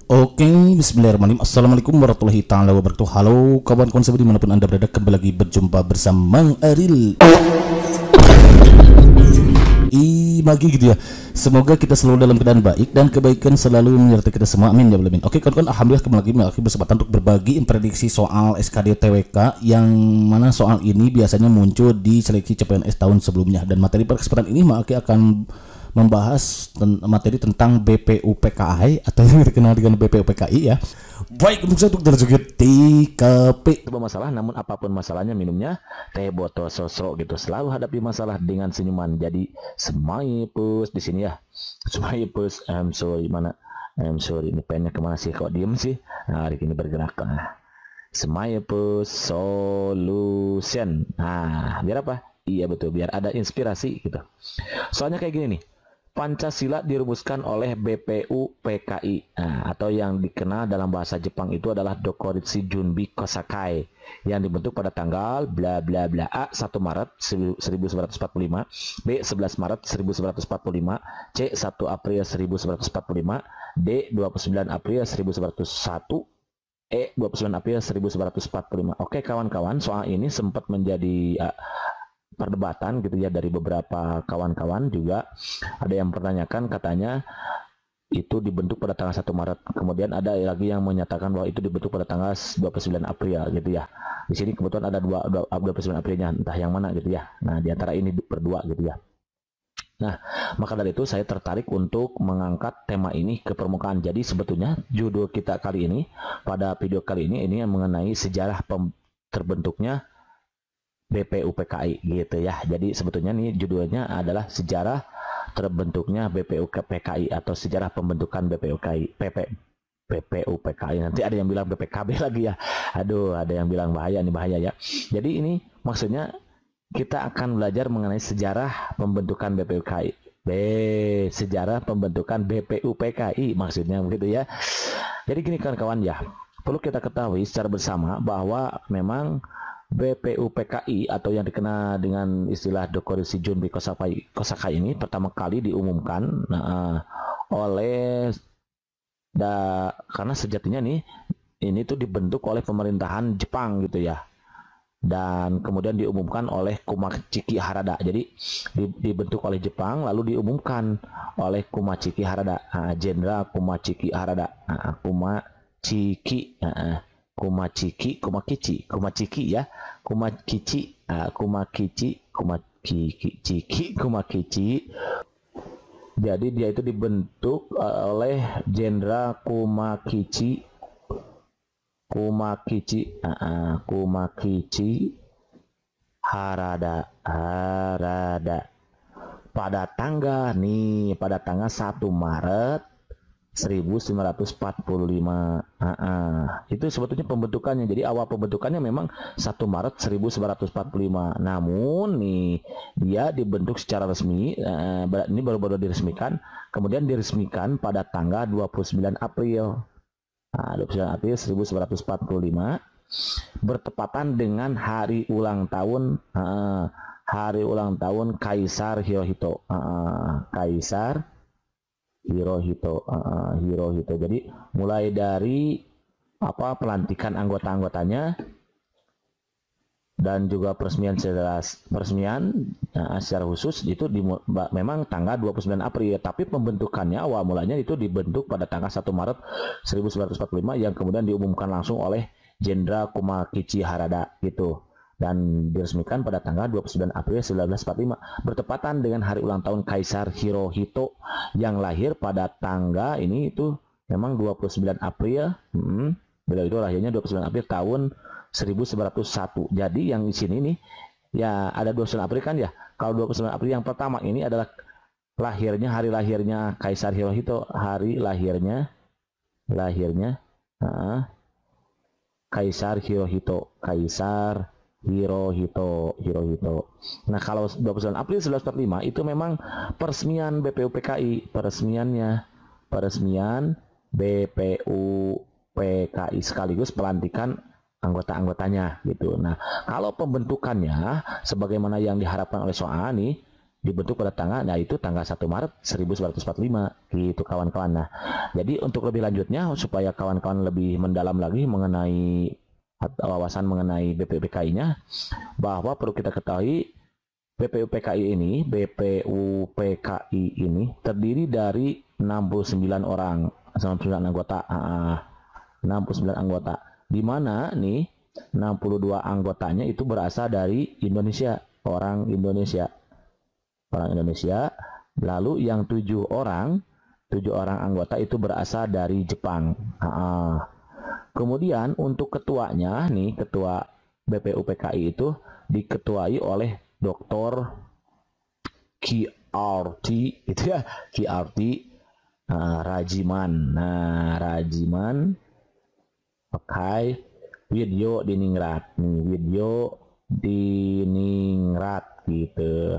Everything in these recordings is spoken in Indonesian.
Oke, bismillahirrahmanirrahim. Assalamualaikum warahmatullahi taala wabarakatuh. Halo kawan-kawan semua dimanapun anda berada, kembali lagi berjumpa bersama Mang Aril Magi gitu ya. Semoga kita selalu dalam keadaan baik dan kebaikan selalu menyertai kita semua, amin ya rabbal alamin. Oke kawan-kawan, alhamdulillah kembali lagi memiliki kesempatan untuk berbagi prediksi soal SKD TWK, yang mana soal ini biasanya muncul di seleksi CPNS tahun sebelumnya. Dan materi pada kesempatan ini Maki akan membahas materi tentang BPUPKI atau yang dikenal dengan BPUPKI ya. Baik, untuk saya untuk terjugit TKP masalah, namun apapun masalahnya minumnya teh botol sosro gitu. Selalu hadapi masalah dengan senyuman. Jadi semaipus di sini ya. Semaipus, I'm sorry, mana? I'm sorry, ini pennya kemana sih? Kok diem sih? Nah, hari ini bergerak. Nah, semaipus solution. Nah, biar apa? Iya betul, biar ada inspirasi gitu. Soalnya kayak gini nih. Pancasila dirumuskan oleh BPUPKI, atau yang dikenal dalam bahasa Jepang itu adalah Dokuritsu Junbi Kosakai, yang dibentuk pada tanggal bla bla bla A 1 Maret 1945, B 11 Maret 1945, C 1 April 1945, D 29 April 1901, E 29 April 1945. Oke kawan-kawan, soal ini sempat menjadi perdebatan gitu ya dari beberapa kawan-kawan. Juga ada yang mempertanyakan, katanya itu dibentuk pada tanggal 1 Maret. Kemudian ada lagi yang menyatakan bahwa itu dibentuk pada tanggal 29 April gitu ya. Di sini kebetulan ada 29 Aprilnya, entah yang mana gitu ya. Nah, di antara ini berdua gitu ya. Nah, maka dari itu saya tertarik untuk mengangkat tema ini ke permukaan. Jadi sebetulnya judul kita kali ini, pada video kali ini yang mengenai sejarah terbentuknya BPUPKI gitu ya. Jadi sebetulnya nih judulnya adalah sejarah terbentuknya BPUPKI atau sejarah pembentukan BPUPKI. Nanti ada yang bilang BPKB lagi ya. Aduh, ada yang bilang bahaya ya. Jadi ini maksudnya kita akan belajar mengenai sejarah pembentukan BPUPKI. Sejarah pembentukan BPUPKI maksudnya begitu ya. Jadi gini kawan-kawan ya, perlu kita ketahui secara bersama bahwa memang BPUPKI atau yang dikenal dengan istilah Dokuritsu Junbi Kosakai ini pertama kali diumumkan karena sejatinya nih ini tuh dibentuk oleh pemerintahan Jepang gitu ya, dan kemudian diumumkan oleh Kumachiki Harada. Jadi dibentuk oleh Jepang lalu diumumkan oleh Kumachiki Harada, Jenderal Kumachiki Harada. Kumakichi ya, Kumakichi. Jadi dia itu dibentuk oleh Jenderal Kumakichi Harada pada tanggal 1 Maret 1945. Itu sebetulnya pembentukannya. Jadi awal pembentukannya memang 1 Maret 1945. Namun nih dia dibentuk secara resmi, ini baru-baru diresmikan, kemudian diresmikan pada tanggal 29 April. 29 April 1945 bertepatan dengan hari ulang tahun Kaisar Hirohito. Hirohito. Jadi mulai dari pelantikan anggota-anggotanya dan juga peresmian secara khusus itu memang tanggal 29 April, tapi pembentukannya awal mulanya itu dibentuk pada tanggal 1 Maret 1945 yang kemudian diumumkan langsung oleh Jenderal Kumakichi Harada gitu, dan diresmikan pada tanggal 29 April 1945 bertepatan dengan hari ulang tahun Kaisar Hirohito yang lahir pada tanggal ini itu memang 29 April. Beliau itu lahirnya 29 April tahun 1901. Jadi yang di sini nih ya ada 29 April kan ya. Kalau 29 April yang pertama ini adalah hari lahirnya Kaisar Hirohito, hari lahirnya Kaisar Hirohito. Nah, kalau 29 April 1945 itu memang peresmian BPUPKI, peresmian BPUPKI sekaligus pelantikan anggota-anggotanya gitu. Nah, kalau pembentukannya sebagaimana yang diharapkan oleh soal nih, dibentuk pada tanggal, nah itu tanggal 1 Maret 1945 gitu kawan-kawan. Nah, jadi untuk lebih lanjutnya supaya kawan-kawan lebih mendalam lagi mengenai wawasan mengenai BPUPKI-nya, bahwa perlu kita ketahui BPUPKI ini terdiri dari 69 orang, 69 anggota, 69 anggota, di mana nih 62 anggotanya itu berasal dari Indonesia, orang Indonesia. Lalu yang 7 orang anggota itu berasal dari Jepang. Kemudian untuk ketuanya nih, ketua BPUPKI itu diketuai oleh Dr. QRT itu ya, QRT Rajiman. Nah, Rajiman, oke, Widyo Diningrat nih, Widyo Diningrat gitu.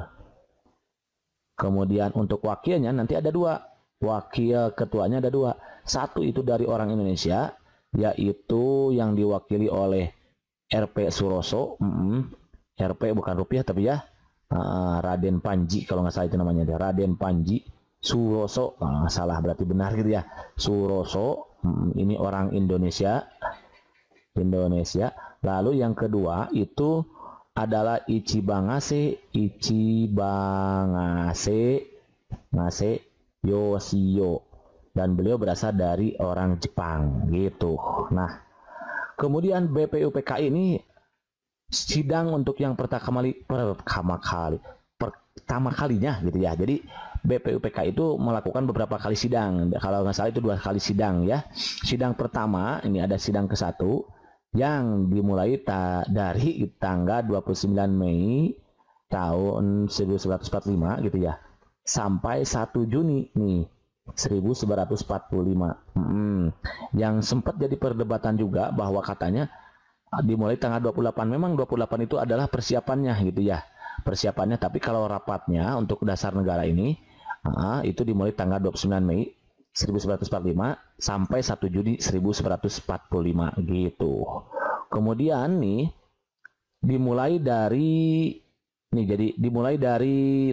Kemudian untuk wakilnya nanti ada 2. Wakil ketuanya ada 2. Satu itu dari orang Indonesia, yaitu yang diwakili oleh RP Suroso. RP bukan rupiah tapi ya, Raden Panji kalau nggak salah itu namanya, Raden Panji Suroso. Salah berarti benar gitu ya, Suroso. Ini orang Indonesia. Lalu yang kedua itu adalah Ichibangase Yoshio, dan beliau berasal dari orang Jepang gitu. Nah, kemudian BPUPKI ini sidang untuk yang pertama kalinya gitu ya. Jadi BPUPKI itu melakukan beberapa kali sidang. Kalau nggak salah itu 2 kali sidang ya. Sidang pertama ini ada sidang ke-1 yang dimulai dari tanggal 29 Mei tahun 1945 gitu ya, sampai 1 Juni nih 1945. Yang sempat jadi perdebatan juga bahwa katanya dimulai tanggal 28. Memang 28 itu adalah persiapannya gitu ya, persiapannya, tapi kalau rapatnya untuk dasar negara ini itu dimulai tanggal 29 Mei 1945 sampai 1 Juni 1945 gitu. Kemudian nih dimulai dari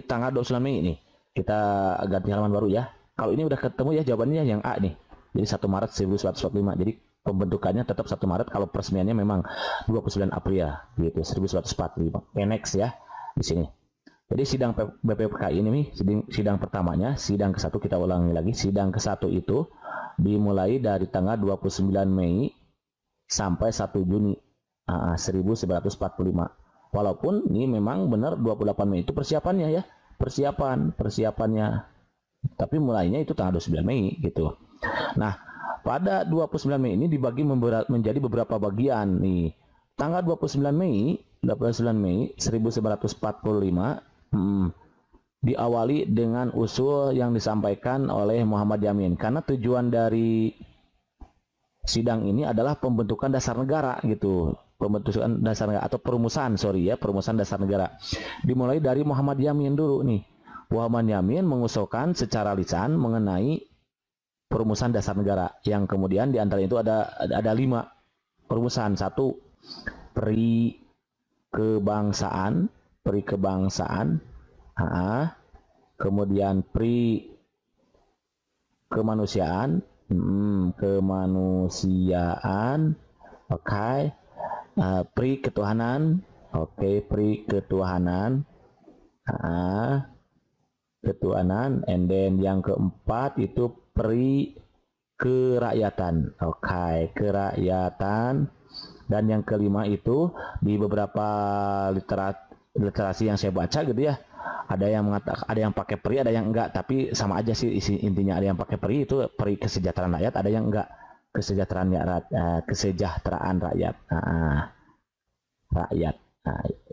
tanggal 29 Mei nih. Kita ganti halaman baru ya. Kalau ini udah ketemu ya jawabannya yang A nih. Jadi 1 Maret 1945. Jadi pembentukannya tetap 1 Maret, kalau peresmiannya memang 29 April gitu 1945. Next ya di sini. Jadi sidang BPUPKI ini nih, sidang pertamanya, sidang ke-1 kita ulangi lagi. Sidang ke-1 itu dimulai dari tanggal 29 Mei sampai 1 Juni 1945. Walaupun ini memang benar 28 Mei itu persiapannya ya, persiapannya. Tapi mulainya itu tanggal 29 Mei gitu. Nah, pada 29 Mei ini dibagi menjadi beberapa bagian nih. Tanggal 29 Mei 1945 diawali dengan usul yang disampaikan oleh Muhammad Yamin, karena tujuan dari sidang ini adalah pembentukan dasar negara gitu, pembentukan dasar negara atau perumusan dasar negara. Dimulai dari Muhammad Yamin dulu nih. Muhammad Yamin mengusulkan secara lisan mengenai perumusan dasar negara, yang kemudian diantara itu ada 5 perumusan. 1, peri kebangsaan, kemudian pri kemanusiaan, pri ketuhanan, ketuhanan, and then yang keempat itu pri kerakyatan, kerakyatan. Dan yang kelima itu di beberapa literasi yang saya baca gitu ya, ada yang mengatakan, ada yang pakai peri, ada yang enggak, tapi sama aja sih intinya. Ada yang pakai peri itu peri kesejahteraan rakyat, ada yang enggak, kesejahteraan rakyat,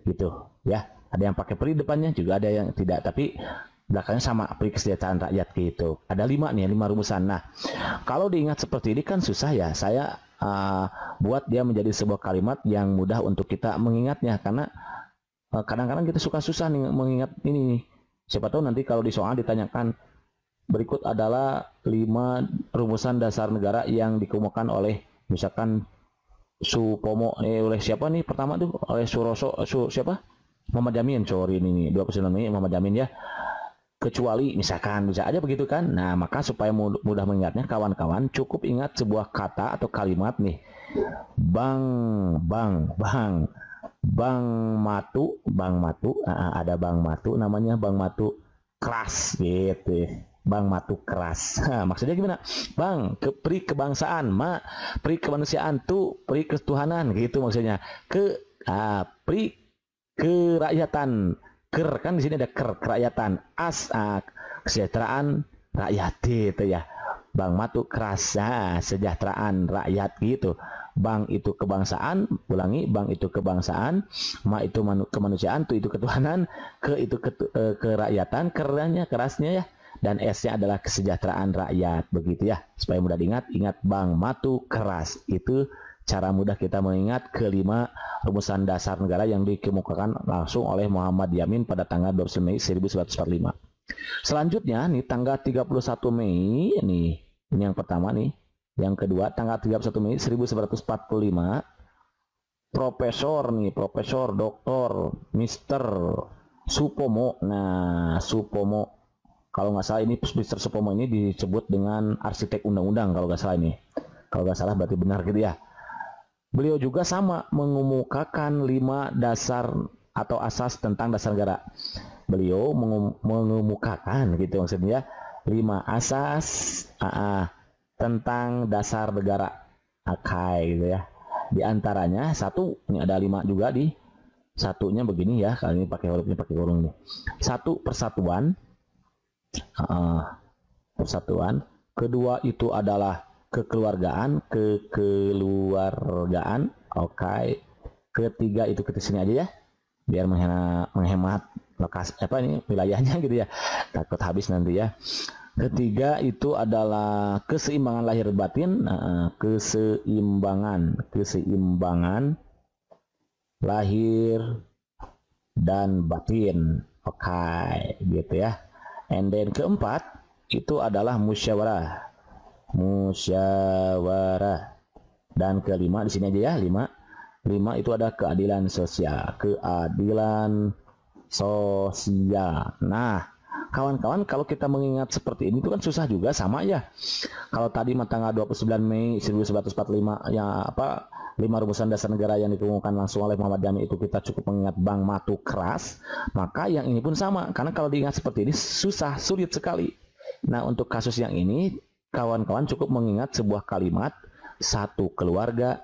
gitu ya. Ada yang pakai peri depannya, juga ada yang tidak, tapi belakangnya sama, peri kesejahteraan rakyat gitu. Ada 5 nih, 5 rumusan. Nah, kalau diingat seperti ini kan susah ya. Saya buat dia menjadi sebuah kalimat yang mudah untuk kita mengingatnya, karena kadang-kadang kita suka susah nih mengingat ini nih. Siapa tahu nanti kalau di soal ditanyakan berikut adalah 5 rumusan dasar negara yang dikemukakan oleh misalkan Supomo, oleh siapa nih pertama tuh, oleh Suroso, siapa? Muhammad Yamin, sorry ini 29 Mei Muhammad Yamin ya. Kecuali misalkan bisa aja begitu kan. Nah, maka supaya mudah mengingatnya kawan-kawan cukup ingat sebuah kata atau kalimat nih. Bang Matu, ada Bang Matu namanya Bang Matu keras gitu. Bang Matu keras. Nah, maksudnya gimana? Bang, pri kebangsaan, pri kemanusiaan, pri ketuhanan gitu maksudnya. Pri kerakyatan. Kan di sini ada kerakyatan. Kesejahteraan rakyat gitu ya. Bang Matu keras, sejahteraan rakyat gitu. Bang itu kebangsaan, ulangi, bang itu kebangsaan, ma itu kemanusiaan, itu ketuhanan, itu kerakyatan, kerasnya ya, dan S-nya adalah kesejahteraan rakyat, begitu ya. Supaya mudah diingat, ingat Bang Matu keras. Itu cara mudah kita mengingat kelima rumusan dasar negara yang dikemukakan langsung oleh Muhammad Yamin pada tanggal 29 Mei 1945. Selanjutnya nih tanggal 31 Mei ini yang pertama nih. Yang kedua tanggal 31 Mei 1945 Profesor Dr. Mr. Supomo. Nah, Supomo kalau nggak salah ini Mr. Supomo ini disebut dengan arsitek undang-undang kalau nggak salah ini. Kalau nggak salah berarti benar gitu ya. Beliau juga sama mengemukakan 5 dasar atau asas tentang dasar negara. Beliau mengemukakan gitu maksudnya 5 asas tentang dasar negara. Gitu ya. Di antaranya satu, ini ada 5 juga di satunya begini ya, kali ini pakai hurufnya pakai kurung nih. 1 persatuan. Persatuan. Kedua itu adalah kekeluargaan. Oke. Ketiga itu ke sini aja ya. Biar menghemat lokasi wilayahnya gitu ya. Takut habis nanti ya. Ketiga itu adalah keseimbangan lahir batin, keseimbangan lahir dan batin. Oke, gitu ya. And then keempat itu adalah musyawarah. Dan kelima di sini aja ya, 5 itu ada keadilan sosial. Nah, kawan-kawan, kalau kita mengingat seperti ini itu kan susah juga, sama ya. Kalau tadi tanggal 29 Mei 1945 ya 5 rumusan dasar negara yang dikemukakan langsung oleh Muhammad Yamin itu kita cukup mengingat Bang Matu keras, maka yang ini pun sama. Karena kalau diingat seperti ini sulit sekali. Nah, untuk kasus yang ini kawan-kawan cukup mengingat sebuah kalimat satu keluarga,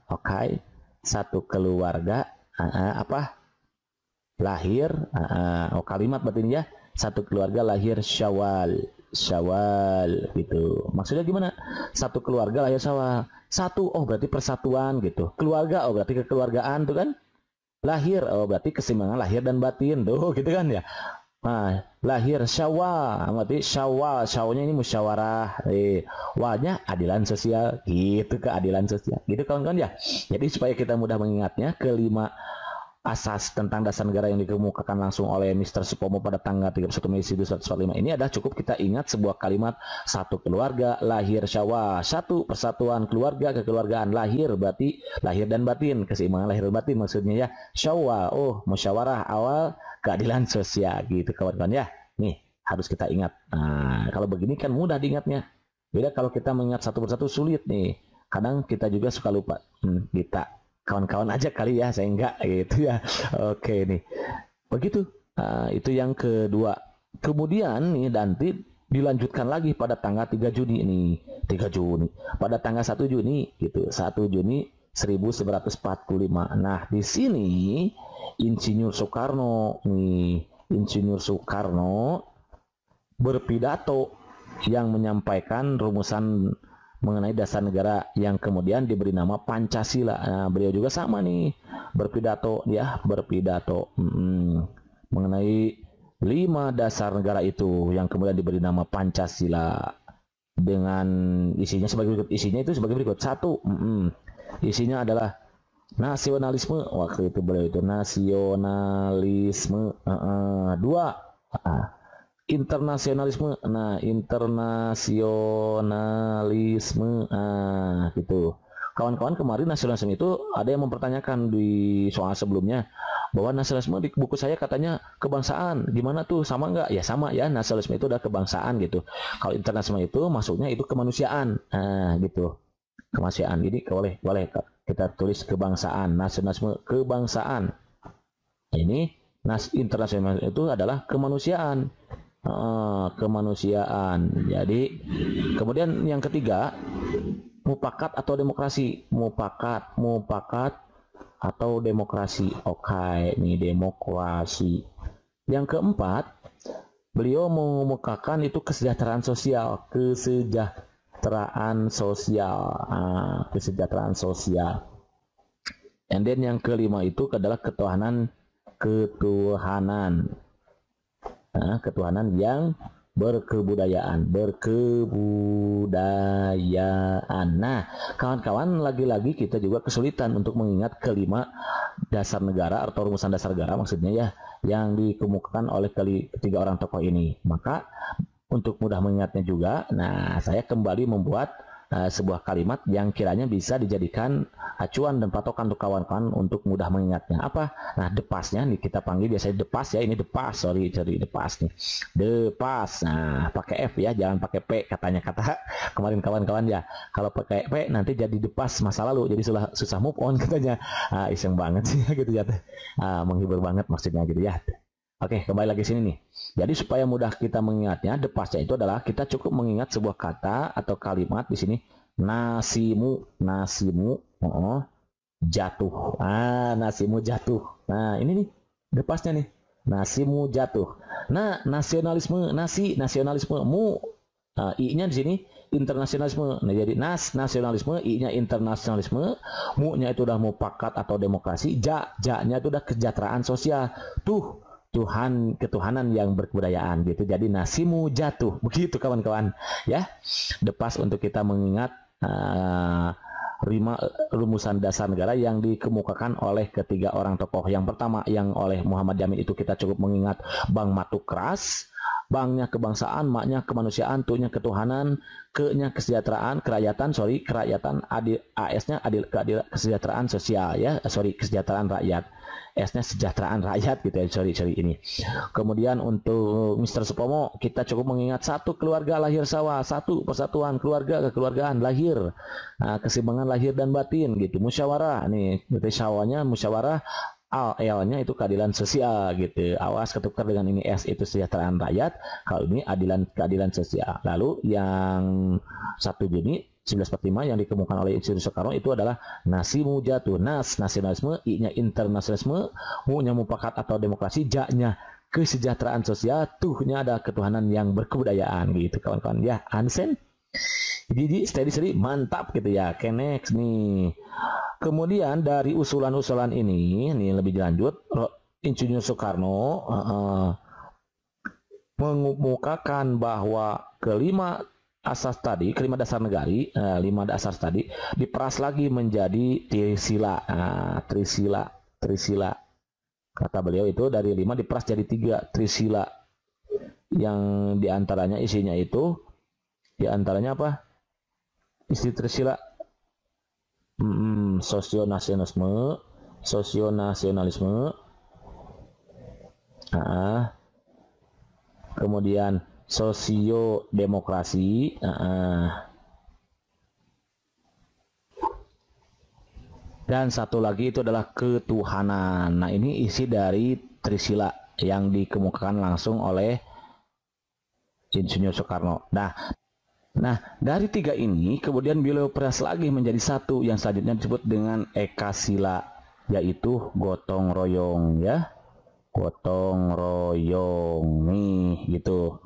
oke. Satu keluarga lahir, kalimat berarti ini ya, satu keluarga lahir Syawal gitu. Maksudnya gimana? Satu keluarga lahir Syawal. Satu, berarti persatuan gitu. Keluarga, berarti kekeluargaan tuh kan. Lahir, berarti keseimbangan lahir dan batin tuh gitu kan ya. Nah, lahir Syawal, berarti Syawalnya ini musyawarah, walnya adilan sosial gitu, keadilan sosial gitu kawan-kawan ya. Jadi supaya kita mudah mengingatnya, kelima asas tentang dasar negara yang dikemukakan langsung oleh Mr. Supomo pada tanggal 31 Mei 1945 ini adalah cukup kita ingat sebuah kalimat satu keluarga lahir Syawal, satu persatuan keluarga, kekeluargaan, lahir berarti lahir dan batin, keseimbangan lahir dan batin maksudnya ya. Syawal, musyawarah awal, keadilan sosial gitu kawan-kawan ya. Nih harus kita ingat. Nah, kalau begini kan mudah diingatnya. Beda kalau kita mengingat satu persatu sulit nih. Kadang kita juga suka lupa. Kita kawan-kawan aja kali ya, saya enggak gitu ya. Oke nih. Begitu. Itu yang kedua. Kemudian nih nanti dilanjutkan lagi pada tanggal 3 Juni ini. 3 Juni. Pada tanggal 1 Juni gitu. 1 Juni 1945. Nah, di sini Insinyur Soekarno berpidato yang menyampaikan rumusan mengenai dasar negara yang kemudian diberi nama Pancasila. Nah, beliau juga sama nih berpidato mengenai 5 dasar negara itu yang kemudian diberi nama Pancasila dengan isinya sebagai berikut. Isinya itu sebagai berikut. 1, isinya adalah nasionalisme. Waktu itu beliau itu nasionalisme. 2, internasionalisme. Nah, internasionalisme gitu. kawan-kawan kemarin nasionalisme itu ada yang mempertanyakan di soal sebelumnya bahwa nasionalisme di buku saya katanya kebangsaan, gimana tuh, sama nggak? Ya sama ya, nasionalisme itu udah kebangsaan gitu. Kalau internasionalisme itu masuknya itu kemanusiaan, gitu, kemanusiaan. Jadi boleh kita tulis kebangsaan, nasionalisme kebangsaan. Ini internasional itu adalah kemanusiaan. Kemanusiaan. Jadi kemudian yang ketiga, mufakat atau demokrasi. Mufakat atau demokrasi. Oke, ini demokrasi. Yang keempat, beliau mengemukakan itu kesejahteraan sosial. Kesejahteraan sosial. And then yang kelima itu adalah ketuhanan yang berkebudayaan. Nah, kawan-kawan, lagi-lagi kita juga kesulitan untuk mengingat kelima dasar negara atau rumusan dasar negara maksudnya ya, yang dikemukakan oleh ketiga orang tokoh ini. Maka untuk mudah mengingatnya juga, nah saya kembali membuat sebuah kalimat yang kiranya bisa dijadikan acuan dan patokan untuk kawan-kawan untuk mudah mengingatnya. Apa? Nah, depasnya nih kita panggil biasanya depas ya, ini depas, sorry depas nih. Depas. Nah, pakai F ya, jangan pakai P katanya kata kemarin kawan-kawan ya. Kalau pakai P nanti jadi depas masa lalu, jadi susah move on katanya. Iseng banget sih gitu ya. Menghibur banget maksudnya gitu ya. Oke, kembali lagi sini nih. Jadi supaya mudah kita mengingatnya, depasnya itu adalah kita cukup mengingat sebuah kata atau kalimat di sini. Nasimu jatuh. Nasimu jatuh. Nah, ini nih depasnya nih. Nasimu jatuh. Nah, nasionalisme, nasionalisme, I-nya di sini internasionalisme. Nah, jadi nasionalisme, I-nya internasionalisme, mu-nya itu udah mufakat atau demokrasi, ja-nya itu udah kesejahteraan sosial. Ketuhanan yang berkebudayaan gitu. Jadi nasimu jatuh. Begitu kawan-kawan ya. Depas untuk kita mengingat rumusan dasar negara yang dikemukakan oleh ketiga orang tokoh. Yang pertama yang oleh Muhammad Yamin itu kita cukup mengingat Bang Matu Keras, Bangnya kebangsaan, maknya kemanusiaan, tunya ketuhanan, ke-nya kesejahteraan, kerakyatan, AS-nya kesejahteraan sosial ya, kesejahteraan rakyat. S-nya sejahteraan rakyat gitu ya, ini. Kemudian untuk Mr. Supomo kita cukup mengingat satu keluarga lahir sawah, satu persatuan keluarga kekeluargaan lahir, keseimbangan lahir dan batin gitu. Musyawarah nih, berarti sawahnya musyawarah, L-nya itu keadilan sosial gitu. Awas ketukar dengan ini, S itu kesejahteraan rakyat, kalau ini keadilan sosial. Lalu yang 1 Juni 1945 yang dikemukakan oleh Insinyur Soekarno itu adalah nasimu jatuh. Nasionalisme, I-nya internasionalisme, mu-nya mufakat atau demokrasi, ja-nya kesejahteraan sosial, tuh-nya ada ketuhanan yang berkebudayaan gitu kawan-kawan ya. Ansen jadi steady mantap gitu ya. Oke, next nih. Kemudian dari usulan-usulan ini lebih lanjut, Insinyur Soekarno mengemukakan bahwa kelima dasar negari, 5 dasar tadi diperas lagi menjadi trisila. Trisila. Kata beliau itu dari 5 diperas jadi 3 trisila. Yang diantaranya isinya itu, diantaranya apa? Isi trisila. Sosionasionalisme. Kemudian sosiodemokrasi, dan satu lagi itu adalah ketuhanan. Nah, ini isi dari trisila yang dikemukakan langsung oleh Insinyur Soekarno. Nah, dari 3 ini kemudian beliau peras lagi menjadi satu yang selanjutnya disebut dengan ekasila, yaitu gotong royong ya. Gotong royong nih gitu.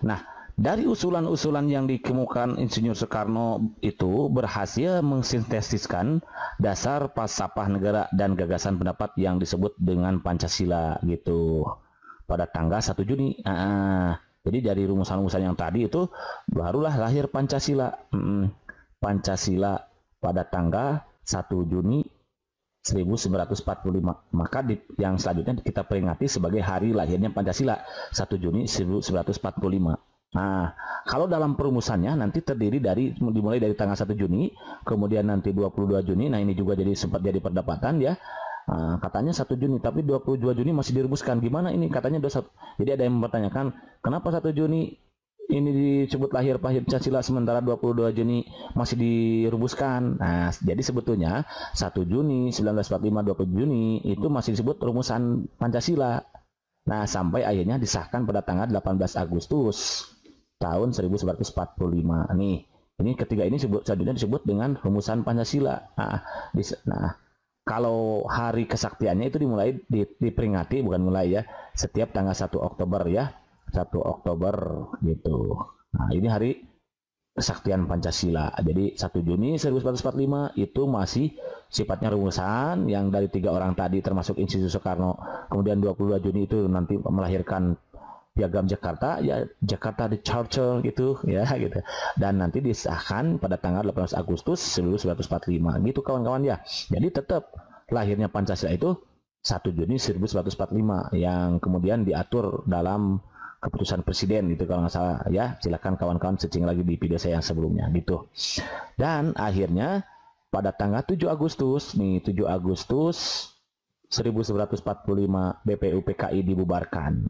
Nah, dari usulan-usulan yang dikemukakan Insinyur Soekarno itu berhasil mengsintesiskan dasar falsafah negara dan gagasan pendapat yang disebut dengan Pancasila gitu pada tanggal 1 Juni. Jadi dari rumusan-rumusan yang tadi itu barulah lahir Pancasila. Pancasila pada tanggal 1 Juni 1945. Maka yang selanjutnya kita peringati sebagai hari lahirnya Pancasila, 1 Juni 1945. Nah, kalau dalam perumusannya nanti terdiri dimulai dari tanggal 1 Juni, kemudian nanti 22 Juni. Nah, ini juga sempat jadi perdebatan ya. Katanya 1 Juni, tapi 22 Juni masih dirumuskan. Gimana ini? Katanya 21. Jadi ada yang mempertanyakan, kenapa 1 Juni ini disebut lahir Pancasila sementara 22 Juni masih dirumuskan. Nah, jadi sebetulnya 1 Juni 1945, 20 Juni itu masih disebut rumusan Pancasila. Nah, sampai akhirnya disahkan pada tanggal 18 Agustus tahun 1945. Nih, ini ketiga ini selanjutnya disebut dengan rumusan Pancasila. Nah, kalau hari kesaktiannya itu dimulai diperingati, bukan mulai ya, setiap tanggal 1 Oktober ya. 1 Oktober gitu. Nah, ini hari kesaktian Pancasila. Jadi 1 Juni 1945 itu masih sifatnya rumusan yang dari 3 orang tadi termasuk Institut Soekarno. Kemudian 22 Juni itu nanti melahirkan Piagam Jakarta, ya Jakarta the Charter gitu ya gitu. Dan nanti disahkan pada tanggal 18 Agustus 1945 gitu kawan-kawan ya. Jadi tetap lahirnya Pancasila itu 1 Juni 1945 yang kemudian diatur dalam keputusan presiden gitu kalau nggak salah ya. Silakan kawan-kawan searching lagi di video saya yang sebelumnya gitu. Dan akhirnya pada tanggal 7 Agustus nih, 7 Agustus 1945 BPUPKI dibubarkan.